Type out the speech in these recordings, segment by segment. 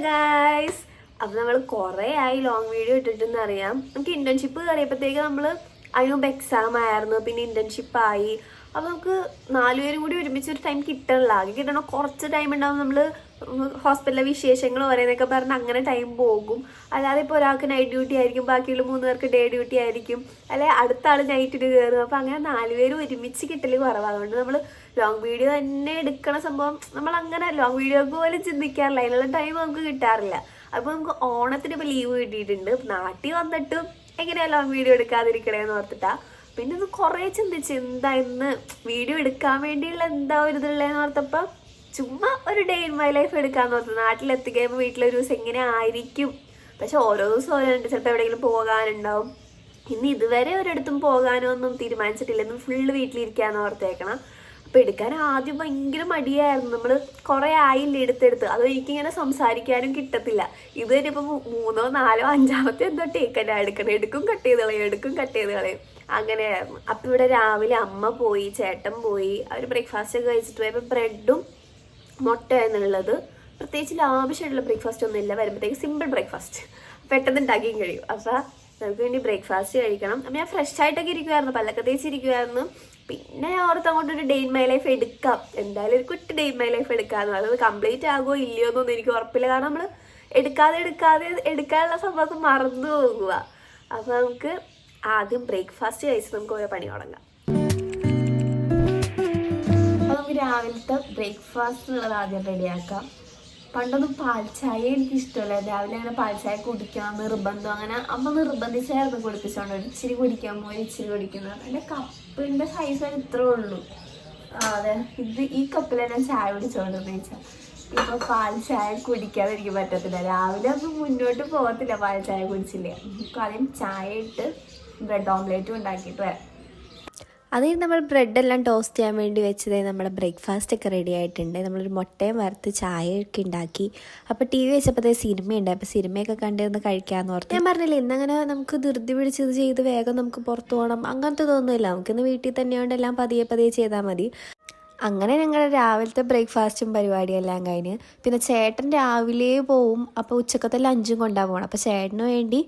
Guys, അപ്പം നമ്മൾ കുറേ ആയി ലോങ് വീഡിയോ ഇട്ടിട്ടെന്ന് അറിയാം. നമുക്ക് ഇന്റേൺഷിപ്പ് കയറിയപ്പോഴത്തേക്ക് നമ്മൾ അതിന് മുമ്പ് എക്സാം ആയിരുന്നു, പിന്നെ ഇന്റേൺഷിപ്പായി. അപ്പോൾ നമുക്ക് 4 പേരും കൂടി ഒരുമിച്ച് ഒരു ടൈം കിട്ടണില്ല. ആകെ കിട്ടണ കുറച്ച് ടൈം ഉണ്ടാവും. നമ്മൾ ഹോസ്പിറ്റലിലെ വിശേഷങ്ങൾ പറയുന്നതൊക്കെ പറഞ്ഞ് അങ്ങനെ ടൈം പോകും. അല്ലാതെ ഇപ്പോൾ ഒരാൾക്ക് നൈറ്റ് ഡ്യൂട്ടി ആയിരിക്കും, ബാക്കിയുള്ള 3 പേർക്ക് ഡേ ഡ്യൂട്ടി ആയിരിക്കും, അല്ലെ അടുത്ത ആൾ നൈറ്റിന് കയറും. അപ്പോൾ അങ്ങനെ 4 പേരും ഒരുമിച്ച് കിട്ടൽ കുറവാണ്. അതുകൊണ്ട് നമ്മൾ ലോങ് വീഡിയോ തന്നെ എടുക്കണ സംഭവം നമ്മൾ അങ്ങനെ ലോങ് വീഡിയോക്ക് പോലും ചിന്തിക്കാറില്ല. അതിനുള്ള ടൈം നമുക്ക് കിട്ടാറില്ല. അപ്പോൾ നമുക്ക് ഓണത്തിന് ഇപ്പോൾ ലീവ് കിട്ടിയിട്ടുണ്ട്. നാട്ടിൽ വന്നിട്ടും എങ്ങനെയാ ലോങ് വീഡിയോ എടുക്കാതിരിക്കണേന്ന് ഓർത്തിട്ടാ. പിന്നെ ഒന്ന് കുറേ ചിന്തിച്ച് എന്താ ഇന്ന് വീഡിയോ എടുക്കാൻ വേണ്ടിയുള്ള എന്താ ഒരു ഇതുള്ളതെന്ന് ഓർത്തപ്പോൾ ചുമ്മാ ഒരു ഡേ ഇൻ മൈ ലൈഫ് എടുക്കാന്ന് ഓർത്തു. നാട്ടിലെത്തിക്കഴിയുമ്പോൾ വീട്ടിലൊരു ദിവസം എങ്ങനെ ആയിരിക്കും. പക്ഷെ ഓരോ ദിവസം ഓരോണ്ട്. ചിലപ്പോൾ എവിടെയെങ്കിലും പോകാനുണ്ടാവും. ഇന്ന് ഇതുവരെ ഒരിടത്തും പോകാനോ ഒന്നും തീരുമാനിച്ചിട്ടില്ല. ഇന്ന് ഫുള്ള് വീട്ടിലിരിക്കാന്ന് ഓർത്തേക്കണം. അപ്പോൾ എടുക്കാൻ ആദ്യം ഭയങ്കര മടിയായിരുന്നു. നമ്മൾ കുറേ ആയില്ല എടുത്തെടുത്ത്. അത് എനിക്കിങ്ങനെ സംസാരിക്കാനും കിട്ടത്തില്ല. ഇത് തന്നെ ഇപ്പം 3ഓ 4ഓ 5ആമത്തെ എന്തോ ടേക്കല്ല എടുക്കണം. എടുക്കും കട്ട് ചെയ്ത് കളയും, എടുക്കും കട്ട് ചെയ്ത് കളയും, അങ്ങനെയായിരുന്നു. അപ്പം ഇവിടെ രാവിലെ അമ്മ പോയി, ചേട്ടൻ പോയി. അവർ ബ്രേക്ക്ഫാസ്റ്റ് ഒക്കെ കഴിച്ചിട്ട് പോയി. അപ്പം ബ്രെഡും മുട്ടയാണെന്നുള്ളത്. പ്രത്യേകിച്ച് ലാവശ്യമായിട്ടുള്ള ബ്രേക്ക്ഫാസ്റ്റ് ഒന്നും ഇല്ല. വരുമ്പോഴത്തേക്ക് സിമ്പിൾ ബ്രേക്ക്ഫാസ്റ്റ് പെട്ടെന്ന് ഉണ്ടാക്കിയും കഴിയും. അപ്പം നമുക്ക് വേണ്ടി ബ്രേക്ക്ഫാസ്റ്റ് കഴിക്കണം. അപ്പം ഞാൻ ഫ്രഷ് ആയിട്ടൊക്കെ ഇരിക്കുമായിരുന്നു, പല്ലൊക്കെ തേച്ചിരിക്കുമായിരുന്നു. പിന്നെ ഞാൻ ഓർത്ത് അങ്ങോട്ടൊരു ഡേ ഇൻ മൈ ലൈഫ് എടുക്കാം, എന്തായാലും ഒരു കുട്ടി ഡേ ഇൻ മൈ ലൈഫ് എടുക്കാമെന്ന്. അത് കംപ്ലീറ്റ് ആകുമോ ഇല്ലയോ എന്നൊന്നും എനിക്ക് ഉറപ്പില്ല. കാരണം നമ്മൾ എടുക്കാനുള്ള സംഭവമൊക്കെ മറന്നു പോകുക. അപ്പം നമുക്ക് ആദ്യം ബ്രേക്ക്ഫാസ്റ്റ് കഴിച്ച് നമുക്ക് ഓരോ പണി തുടങ്ങാം. അപ്പോൾ നമുക്ക് രാവിലത്തെ ബ്രേക്ക്ഫാസ്റ്റ് എന്നുള്ളത് ആദ്യം റെഡിയാക്കാം. പണ്ടൊന്നും പാൽ ചായ എനിക്ക് ഇഷ്ടമല്ല. രാവിലെ അങ്ങനെ പാൽ ചായ കുടിക്കണം നിർബന്ധം. അങ്ങനെ അമ്മ നിർബന്ധിച്ചായിരുന്നു കുടിപ്പിച്ചോണ്ട്. ഇച്ചിരി കുടിക്കാമോ, ഇച്ചിരി കുടിക്കുന്നത്. എൻ്റെ കപ്പിൻ്റെ സൈസ് ഇത്രേ ഉള്ളൂ. അതെ, ഈ കപ്പിൽ ഞാൻ ചായ കുടിച്ചോണ്ടെന്ന് വെച്ചാൽ ഇപ്പോൾ പാൽ ചായ കുടിക്കാതെ എനിക്ക് പറ്റത്തില്ല. രാവിലെ ഒന്നും മുന്നോട്ട് പോകത്തില്ല പാൽ ചായ കുടിച്ചില്ലേ. നമുക്ക് ആദ്യം ചായ ഇട്ട് ബ്രെഡ് ഓംലേറ്റും ഉണ്ടാക്കിയിട്ട് വരാം. അതിന് നമ്മൾ ബ്രെഡെല്ലാം ടോസ്റ്റ് ചെയ്യാൻ വേണ്ടി വെച്ചത് നമ്മുടെ ബ്രേക്ക്ഫാസ്റ്റ് ഒക്കെ റെഡി ആയിട്ടുണ്ട്. നമ്മളൊരു മുട്ടയും വറുത്ത് ചായയൊക്കെ ഉണ്ടാക്കി. അപ്പോൾ TV വെച്ചപ്പോഴത്തേ സിനിമയുണ്ട്. അപ്പോൾ സിനിമയൊക്കെ കണ്ടിരുന്ന് കഴിക്കാമെന്ന് ഓർത്ത്. ഞാൻ പറഞ്ഞില്ലേ, ഇന്നങ്ങനെ നമുക്ക് ധൃതി പിടിച്ചത് ചെയ്ത് വേഗം നമുക്ക് പുറത്ത് പോകണം അങ്ങനത്തെ തോന്നുന്നില്ല. നമുക്കിന്ന് വീട്ടിൽ തന്നെയുണ്ട്, എല്ലാം പതിയെ പതിയെ ചെയ്താൽ മതി. അങ്ങനെ ഞങ്ങൾ രാവിലത്തെ ബ്രേക്ക്ഫാസ്റ്റും പരിപാടിയെല്ലാം കഴിഞ്ഞ് പിന്നെ ചേട്ടൻ രാവിലെ പോവും. അപ്പോൾ ഉച്ചക്കത്തെ ലഞ്ചും കൊണ്ടാണ് പോകണം. അപ്പോൾ ചേട്ടന് വേണ്ടി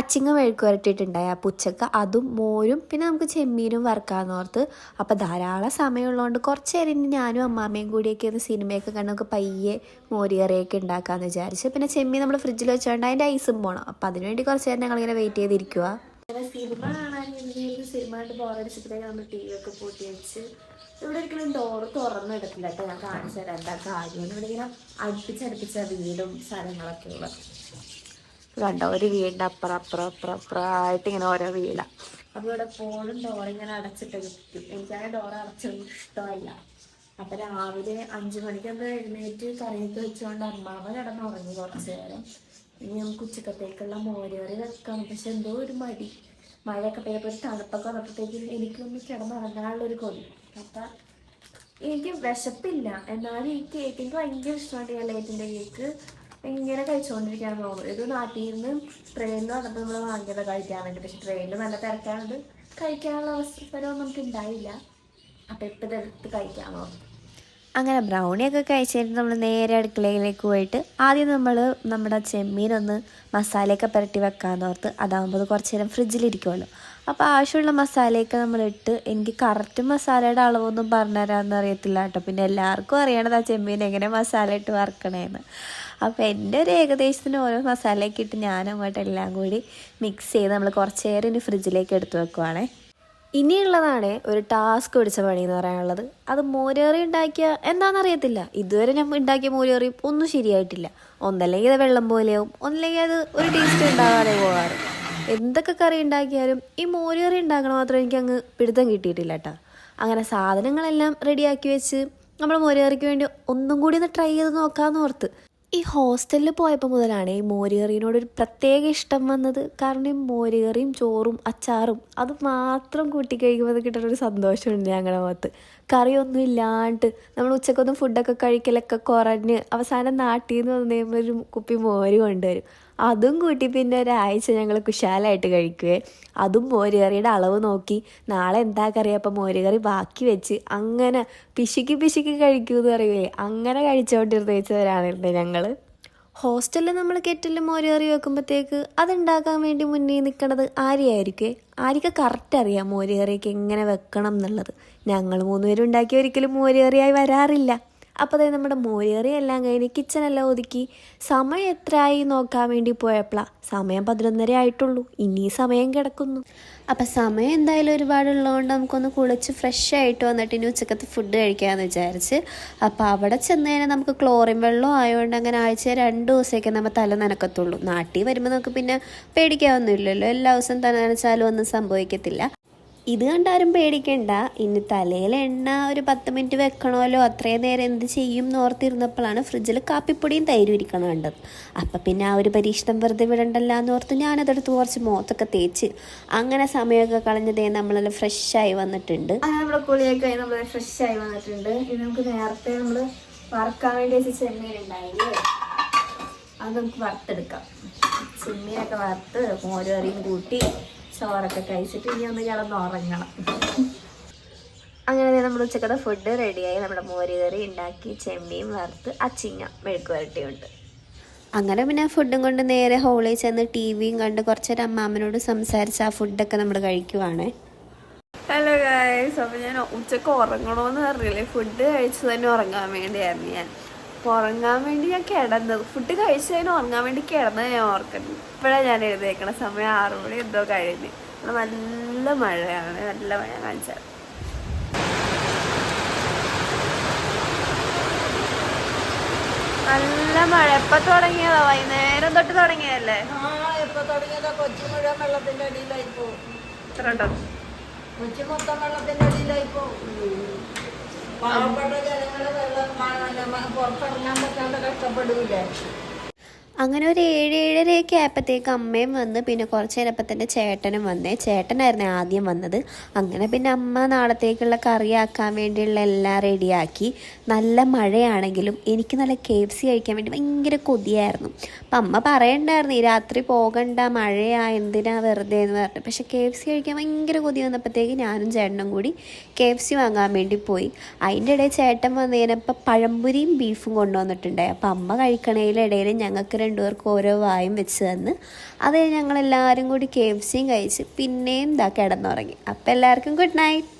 അച്ചിങ്ങ മെഴുക്ക് വരട്ടിയിട്ടുണ്ടായി. അപ്പോൾ ഉച്ചക്ക് അതും മോരും പിന്നെ നമുക്ക് ചെമ്മീനും വറുക്കാമെന്ന് ഓർത്ത്. അപ്പോൾ ധാരാളം സമയമുള്ളതുകൊണ്ട് കുറച്ച് നേരം ഇനി ഞാനും അമ്മാമ്മയും കൂടിയൊക്കെ ഒന്ന് സിനിമയൊക്കെ കണ്ട് നമുക്ക് പയ്യെ മോരുകറിയൊക്കെ ഉണ്ടാക്കാമെന്ന് വിചാരിച്ച്. പിന്നെ ചെമ്മീൻ നമ്മൾ ഫ്രിഡ്ജിൽ വെച്ചുകൊണ്ട് അതിൻ്റെ ഐസും പോകണം. അപ്പോൾ അതിനുവേണ്ടി കുറച്ച് നേരം ഞങ്ങളിങ്ങനെ വെയിറ്റ് ചെയ്തിരിക്കുക. സിനിമ കാണാൻ സിനിമ കണ്ട് ബോറടിച്ചപ്പോഴത്തേക്ക് നമ്മൾ TV ഒക്കെ പൂട്ടി വെച്ച്. ഇവിടെ ഒരിക്കലും ഡോറ് തുറന്നെടുക്കില്ല കേട്ടോ. ഞാൻ കാണിച്ചു തരാം എന്താ കാര്യം. ഇവിടെ ഇങ്ങനെ അടുപ്പിച്ചടുപ്പിച്ച വീടും സ്ഥലങ്ങളൊക്കെ ഉള്ളത് കണ്ടോ. ഒരു വീടിൻ്റെ അപ്പുറമായിട്ട് ഇങ്ങനെ ഓരോ വീടാണ്. അപ്പോൾ ഇവിടെ എപ്പോഴും ഡോറിങ്ങനെ അടച്ചിട്ട് കിട്ടും. എനിക്കാണെങ്കിൽ ഡോർ അടച്ചൊന്നും ഇഷ്ടമല്ല. അപ്പം രാവിലെ 5 മണിക്കൊക്കെ എഴുന്നേറ്റ് കറിയൊക്കെ വെച്ചുകൊണ്ട് അമ്മാമ്മ കിടന്നുറങ്ങി കുറച്ച് നേരം. ഇനി നമുക്ക് ഉച്ചക്കത്തേക്കുള്ള മോരുകറി വെക്കാം. പക്ഷെ എന്തോ ഒരു മടി. മഴയൊക്കെ പെയ്യപ്പോൾ ഒരു തണുപ്പൊക്കെ വന്നപ്പോഴത്തേക്ക് എനിക്കൊന്ന് കിടന്നുറങ്ങാനുള്ളൊരു കൊതി. അപ്പം എനിക്ക് വിശപ്പില്ല. എന്നാലും ഈ കേക്ക് എനിക്ക് ഭയങ്കര ഇഷ്ടമാണ്. എലൈറ്റിൻ്റെ കേക്ക് ഇങ്ങനെ കഴിച്ചുകൊണ്ടിരിക്കാൻ തോന്നും. ഇത് നാട്ടിൽ നിന്ന് ട്രെയിനിൽ വന്നപ്പോൾ നമ്മൾ വാങ്ങിയത് കഴിക്കാൻ വേണ്ടി. പക്ഷെ ട്രെയിനിൽ നല്ല തിരക്കാണ്ട് കഴിക്കാനുള്ള അവസരമൊന്നും നമുക്ക് ഉണ്ടായില്ല. അപ്പം ഇപ്പം ഇതെടുത്ത് കഴിക്കാൻ തോന്നും. അങ്ങനെ ബ്രൗണിയൊക്കെ കഴിച്ചിട്ട് നമ്മൾ നേരെ അടുക്കളയിലേക്ക് പോയിട്ട് ആദ്യം നമ്മൾ നമ്മുടെ ചെമ്മീനൊന്ന് മസാലയൊക്കെ പുരട്ടി വെക്കാമെന്ന് ഓർത്ത്. അതാകുമ്പോൾ കുറച്ച് നേരം ഫ്രിഡ്ജിലിരിക്കുമല്ലോ. അപ്പോൾ ആവശ്യമുള്ള മസാലയൊക്കെ നമ്മളിട്ട്. എനിക്ക് കറക്റ്റ് മസാലയുടെ അളവൊന്നും പറഞ്ഞുതരാമെന്ന് അറിയത്തില്ല കേട്ടോ. പിന്നെ എല്ലാവർക്കും അറിയണത് ആ ചെമ്മീൻ എങ്ങനെ മസാല ഇട്ട് വറുക്കണേന്ന്. അപ്പോൾ എൻ്റെ ഒരു ഏകദേശത്തിന് ഓരോ മസാലയൊക്കെ ഇട്ട് ഞാനങ്ങോട്ട് എല്ലാം കൂടി മിക്സ് ചെയ്ത് നമ്മൾ കുറച്ച് നേരം ഇനി ഫ്രിഡ്ജിലേക്ക് എടുത്ത് വെക്കുവാണേ. ഇനിയുള്ളതാണ് ഒരു ടാസ്ക് പിടിച്ച പണി എന്ന് പറയാനുള്ളത്. അത് മോരുകറി ഉണ്ടാക്കിയ എന്താണെന്നറിയത്തില്ല. ഇതുവരെ ഞാൻ ഉണ്ടാക്കിയ മോരുകറി ഒന്നും ശരിയായിട്ടില്ല. ഒന്നല്ലെങ്കിൽ അത് വെള്ളം പോലെയാവും, ഒന്നല്ലെങ്കിൽ അത് ഒരു ടേസ്റ്റ് ഉണ്ടാകാതെ പോകാറ്. എന്തൊക്കെ കറി ഉണ്ടാക്കിയാലും ഈ മോരുകറി ഉണ്ടാക്കണ മാത്രം എനിക്കങ്ങ് പിടുത്തം കിട്ടിയിട്ടില്ല കേട്ടോ. അങ്ങനെ സാധനങ്ങളെല്ലാം റെഡിയാക്കി വെച്ച് നമ്മൾ മോരുകറിക്ക് വേണ്ടി ഒന്നും കൂടി ഒന്ന് ട്രൈ ചെയ്ത് നോക്കാമെന്ന് ഓർത്ത്. ഈ ഹോസ്റ്റലിൽ പോയപ്പോൾ മുതലാണ് ഈ മോരുകറിനോടൊരു പ്രത്യേക ഇഷ്ടം വന്നത്. കാരണം ഈ മോരുകറിയും ചോറും അച്ചാറും അത് മാത്രം കൂട്ടി കഴിക്കുമ്പോൾ കിട്ടുന്നൊരു സന്തോഷമുണ്ട് ഞങ്ങളുടെ മുഖത്ത്. കറിയൊന്നും ഇല്ലാണ്ട് നമ്മൾ ഉച്ചക്കൊന്നും ഫുഡൊക്കെ കഴിക്കലൊക്കെ കുറഞ്ഞ് അവസാനം നാട്ടിൽ നിന്ന് വന്നു കഴിയുമ്പോൾ ഒരു കുപ്പി മോര് കൊണ്ടുവരും. അതും കൂട്ടി പിന്നെ ഒരാഴ്ച ഞങ്ങൾ കുശാലായിട്ട് കഴിക്കുവേ. അതും മോരുകറിയുടെ അളവ് നോക്കി നാളെ എന്താ കറി, അപ്പം മോരുകറി ബാക്കി വെച്ച് അങ്ങനെ പിശുക്കി കഴിക്കുമെന്ന് പറയുവേ. അങ്ങനെ കഴിച്ചുകൊണ്ടിരുന്ന് വെച്ചവരാണിരുന്നത് ഞങ്ങൾ. ഹോസ്റ്റലിൽ നമ്മൾ കെറ്റിൽ മോര് കറി വെക്കുമ്പോഴത്തേക്ക് അതുണ്ടാക്കാൻ വേണ്ടി മുന്നിൽ നിൽക്കുന്നത് ആര്യയായിരിക്കുമേ. ആര്യക്ക് കറക്റ്റ് അറിയാം മോര് കറിയൊക്കെ എങ്ങനെ വെക്കണം എന്നുള്ളത്. ഞങ്ങൾ 3 പേരും ഉണ്ടാക്കി ഒരിക്കലും മോര് കറിയായി വരാറില്ല. അപ്പോൾ അതായത് നമ്മുടെ മോര് കറി എല്ലാം കഴിഞ്ഞ് കിച്ചണെല്ലാം ഒതുക്കി സമയം എത്രയായി നോക്കാൻ വേണ്ടി പോയപ്പോഴാണ് സമയം 11:30 ആയിട്ടുള്ളൂ. ഇനി സമയം കിടക്കുന്നു. അപ്പം സമയം എന്തായാലും ഒരുപാടുള്ളതുകൊണ്ട് നമുക്കൊന്ന് കുളിച്ച് ഫ്രഷ് ആയിട്ട് വന്നിട്ട് ഇനി ഉച്ചക്കത്തെ ഫുഡ് കഴിക്കാമെന്ന് വിചാരിച്ച്. അപ്പോൾ അവിടെ ചെന്ന് കഴിഞ്ഞാൽ നമുക്ക് ക്ലോറിൻ വെള്ളം ആയതുകൊണ്ട് അങ്ങനെ ആഴ്ച 2 ദിവസമൊക്കെ നമ്മൾ തല നനക്കത്തുള്ളൂ. നാട്ടിൽ വരുമ്പോൾ നമുക്ക് പിന്നെ പേടിക്കാനൊന്നുമില്ലല്ലോ, എല്ലാ ദിവസവും തല നനച്ചാലും ഒന്നും സംഭവിക്കത്തില്ല. ഇത് കണ്ടാരും പേടിക്കണ്ട. ഇനി തലയിൽ എണ്ണ ഒരു 10 മിനിറ്റ് വെക്കണമല്ലോ, അത്രയും നേരം എന്ത് ചെയ്യും എന്ന് ഓർത്തിരുന്നപ്പോഴാണ് ഫ്രിഡ്ജിൽ കാപ്പിപ്പൊടിയും തൈരും ഇരിക്കണം കണ്ടത്. അപ്പം പിന്നെ ആ ഒരു പരീക്ഷണം വെറുതെ വിടണ്ടല്ല എന്ന് ഓർത്ത് ഞാനതെടുത്ത് കുറച്ച് മുഖത്തൊക്കെ തേച്ച് അങ്ങനെ സമയമൊക്കെ കളഞ്ഞതേ നമ്മളെല്ലാം ഫ്രഷായി വന്നിട്ടുണ്ട്. അങ്ങനെ നമ്മുടെ കുളിയൊക്കെ കഴിഞ്ഞ് നമ്മൾ ഫ്രഷായി വന്നിട്ടുണ്ട്. ഇനി നമുക്ക് നേരത്തെ നമ്മൾ വറുക്കാൻ വേണ്ടി വെച്ച ചെമ്മീൻ ഉണ്ടായില്ലേ, അത് നമുക്ക് വറുത്തെടുക്കാം. ചെമ്മീനൊക്കെ വറുത്ത് മോര് കറിയും കൂട്ടി ചോറൊക്കെ കഴിച്ചിട്ട് ഇനി ഒന്ന് കിടന്ന് ഉറങ്ങണം. അങ്ങനെ നമ്മൾ ഉച്ചക്കത്തെ ഫുഡ് റെഡിയായി. നമ്മുടെ മോര് കറി ഉണ്ടാക്കി, ചെമ്മീൻ വറുത്ത്, അച്ചിങ്ങ മെഴുക്ക് വരട്ടിയുണ്ട്. അങ്ങനെ പിന്നെ ഫുഡും കൊണ്ട് നേരെ ഹോളിൽ ചെന്ന് ടിവിയും കണ്ട് കുറച്ചേരം അമ്മാമ്മനോട് സംസാരിച്ച് ആ ഫുഡൊക്കെ നമ്മൾ കഴിക്കുവാണ്. ഹലോ ഗൈസ്, അപ്പോൾ ഞാൻ ഉച്ചക്ക് ഉറങ്ങണമെന്ന് പറഞ്ഞില്ലേ, ഫുഡ് കഴിച്ച് തന്നെ ഉറങ്ങാൻ വേണ്ടിയായിരുന്നു ഞാൻ. അപ്പോൾ ഉറങ്ങാൻ വേണ്ടി ഞാൻ കിടന്നത്, ഫുഡ് കഴിച്ച് തന്നെ ഉറങ്ങാൻ വേണ്ടി കിടന്നത് ഞാൻ ഓർക്കുന്നു. ഇപ്പോഴാണ് ഞാൻ എഴുതേക്കണ സമയം 6 മണി എന്തോ കഴിഞ്ഞ്. നല്ല മഴയാണ്, നല്ല മഴ കാണിച്ചത്. നല്ല മഴ എപ്പോൾ തുടങ്ങിയതാ? വൈകുന്നേരം തൊട്ട് തുടങ്ങിയതല്ലേ? കൊച്ചി മുഴുവൻ വെള്ളത്തിന്റെ അടിയിലായി പോകും. ഇത്ര ഉണ്ടോ? കൊച്ചി മൊത്തം വെള്ളത്തിന്റെ അടിയിലായി പോകും. പാവപ്പെട്ട ജനങ്ങള് വെള്ളം പുറത്തിറങ്ങാൻ പറ്റാണ്ട് കഷ്ടപ്പെടൂലേ. അങ്ങനെ ഒരു 7-7:30 ആയപ്പോഴത്തേക്ക് അമ്മയും വന്ന്, പിന്നെ കുറച്ച് നേരപ്പം തന്നെ ചേട്ടനും വന്നേ. ചേട്ടനായിരുന്നു ആദ്യം വന്നത്. അങ്ങനെ പിന്നെ അമ്മ നാളത്തേക്കുള്ള കറിയാക്കാൻ വേണ്ടിയുള്ള എല്ലാം റെഡിയാക്കി. നല്ല മഴയാണെങ്കിലും എനിക്ക് നല്ല KFC കഴിക്കാൻ വേണ്ടി ഭയങ്കര കൊതിയായിരുന്നു. അപ്പം അമ്മ പറയണ്ടായിരുന്നു ഈ രാത്രി പോകണ്ട, മഴയാ, എന്തിനാ വെറുതെ എന്ന് പറഞ്ഞു. പക്ഷേ KFC കഴിക്കാൻ ഭയങ്കര കൊതി വന്നപ്പോഴത്തേക്ക് ഞാനും ചേട്ടനും കൂടി KFC വാങ്ങാൻ വേണ്ടി പോയി. അതിൻ്റെ ഇടയിൽ ചേട്ടൻ വന്നതിനപ്പോൾ പഴംപൊരിയും ബീഫും കൊണ്ടുവന്നിട്ടുണ്ടായി. അപ്പം അമ്മ കഴിക്കണതിലിടയിൽ ഞങ്ങൾക്ക് 2 പേർക്ക് ഓരോ വായും വെച്ച് തന്ന് അത് ഞങ്ങളെല്ലാവരും കൂടി KFCയും കഴിച്ച് പിന്നെയും കിടന്നുറങ്ങി. അപ്പോൾ എല്ലാവർക്കും ഗുഡ് നൈറ്റ്.